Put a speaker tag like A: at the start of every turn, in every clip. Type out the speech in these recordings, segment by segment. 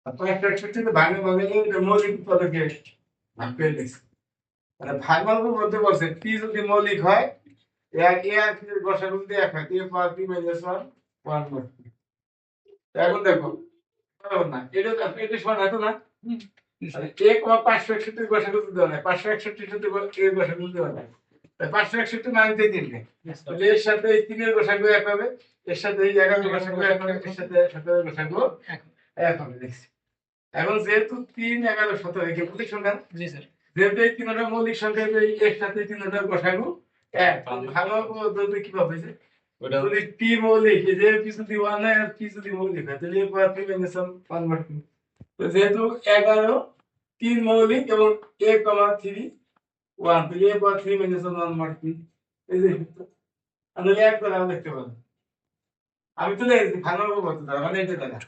A: আর 561 ভাঙে ভাঙলে এটা মৌলিক পদকে ভাগ করে দিচ্ছে। মানে ভাগমাত্র মধ্যে বলছে পি যদি মৌলিক হয় এক এ আর পি এর গসাগু যদি এক হয় এ পাওয়ার পি মাইনাস ওয়ান মোট পি। এখন দেখো না এটা এটা সমান হতো না এ কমা 561 গসাগু দেওয়া হয় 561 সাথে এর গসাগু দেওয়া হয় 561 মানে দিয়ে দিন তাহলে এর সাথে এই তিনের গসাগু এক হবে এর সাথে এই 11 গসাগু এক হবে এর সাথে 17 গসাগু এক হবে দেখছি। এখন যেহেতু 3 11 17 একে মৌলিক সংখ্যা জি স্যার যেহেতু এই তিনটা মৌলিক সংখ্যা এর সাথে তিনটা গসাগু এক ভালো পদ্ধতি কি হবে যে যদি পি মৌলিক যে পি যদি 1 হয় আর পি যদি মৌলিক হয় তাহলে পি মাইনাস 1 বাই 2 তো যেহেতু 11 3 মৌলিক এবং a, 3 1 তাহলে a পাওয়ার 3 মাইনাস 1 বাই 2 এই যে আমরা এক করে আমরা দেখতে পাবো আমি তো দেখছি ভালো বলতে দাও মানে এটা দেখা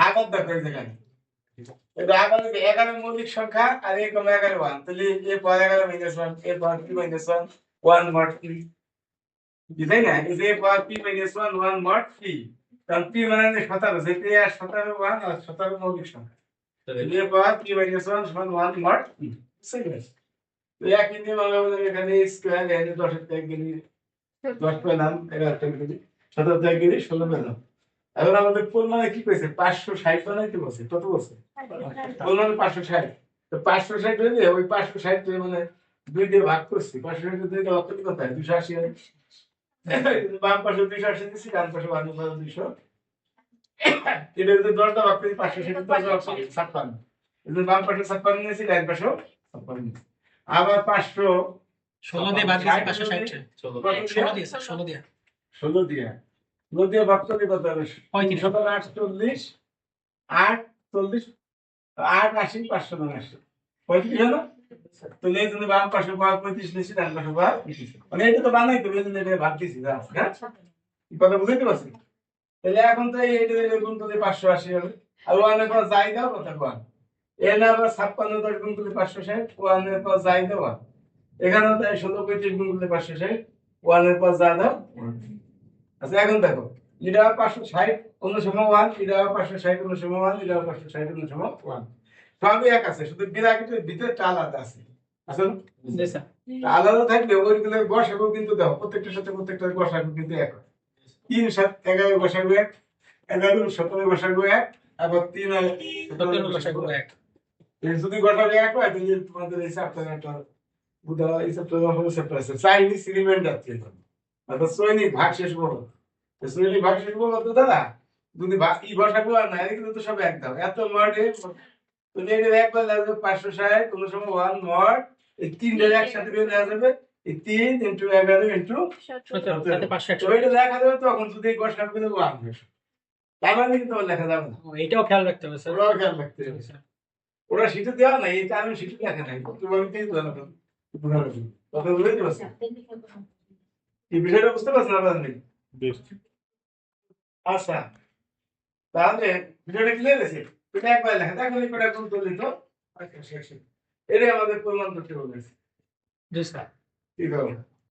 A: আগার দেখো এই জায়গায় এটা আগার 11 মৌলিক সংখ্যা আর a, 11 1 তাহলে a power 11 minus 1 a power 3 minus 1 1 by 3 বুঝাই না এই যে পাওয়ার p মাইনাস 1 1 বাই 3 কারণ p মানে 17 যেতে আর 17 1 আর 17 মৌলিক সংখ্যা তাহলে a পাওয়ার p মাইনাস 1 সমান 1 বাই 3 সেম আছে তো এক ইঞ্চি মানে আমাদের এখানে স্কয়ার এর 10 এর ত্যাগ গেলি 10 পেলাম 11 ত্যাগ গেলি 17 ত্যাগ গেলি 16 পেলাম এখন আমাদের কোন মানে কি কইছে 560 বানাইতে বলছে কত বলছে কোন মানে 560 তো 560 হইলে ওই 560 কে মানে 2 দিয়ে ভাগ করছি 560 কে 2 দিয়ে ভাগ করলে কত হয় 280 হয় বাম পাশে 280 দিছি ডান পাশে 200 এটা যদি 10 টা ভাগ করি 560 10 ভাগ করি 56 এই বাম পাশে 56 নিয়েছি ডান পাশে 56 নিয়েছি আবার 500
B: 16 দিয়ে বাদ দিছি 560 16 দিয়ে স্যার 16 দিয়ে
A: 16 দিয়ে 16 দিয়ে ভাগ করলে কত হবে 35 8 40 8 80 580 35 হলো তাহলে এই জন্য বাম পাশে পাওয়া 35 নিয়েছি ডান পাশে পাওয়া 25 মানে এটা তো বানাই তো এই জন্য এটা ভাগ দিছি হ্যাঁ কি কথা বুঝতে পারছেন তাহলে এখন তো এইটা গুণ করলে 580 হবে আর ওয়ানের পর যাই দাও কত ওয়ান এর না আবার 56 10 গুণ করলে 560 ওয়ানের পর যাই দাও এখানে তাই 16 35 গুণ করলে 560 ওয়ানের পর যা দাও আচ্ছা এখন দেখো এটা 560 অন্য সময় 1 এটা 560 অন্য সময় 1 এটা 560 অন্য সময় 1 সবই এক আছে শুধু বিরাকেটের ভিতরে আলাদা আছে আসলে
B: জি স্যার
A: আলাদা থাকলে ওইগুলো গসাগু কিন্তু দাও প্রত্যেকটার সাথে প্রত্যেকটার গসাগু কিন্তু এক হয় 3 7 11 গসাগু এক 11 17 গসাগু এক আবার 3 আর
B: 17 গসাগু এক
A: এই যদি গসাগু এক হয় তাহলে তোমাদের এই চ্যাপ্টার একটা বুঝা এই চ্যাপ্টার হলো চ্যাপ্টার আছে চাইনিজ রিমাইন্ডার দিয়ে অর্থাৎ সৈনিক ভাগ শেষ বলো সৈনিক ভাগ শেষ বলো তো দাদা যদি ই গসাগু আর না এগুলো তো সব এক দাও এত মডে তো এটা একবার লাগবে 560 কোন সময় 1 মড এই তিনটা একসাথে বের হয়ে যাবে এই 3 * 11 *
B: 17 সাথে 560
A: ওইটা লেখা যাবে তখন যদি এই গসাগু গুলো 1 হবে তার মানে কিন্তু লেখা যাবে না
B: এটাও খেয়াল রাখতে হবে স্যার
A: ওরাও খেয়াল রাখতে হবে ওরা শীতে দেওয়া নাই এটা আমি শীতে লেখা নাই তুমি তেই জানো তো কথা বুঝতে পারছো এই বিষয়টা বুঝতে পারছো না আপনি আচ্ছা তাহলে ভিডিওটা ক্লিয়ার আছে এটা একবার লেখা দেখো এটা কোন করলি তো আচ্ছা শেষ এটাই আমাদের প্রমাণ করতে বলেছে
B: জি স্যার
A: ঠিক আছে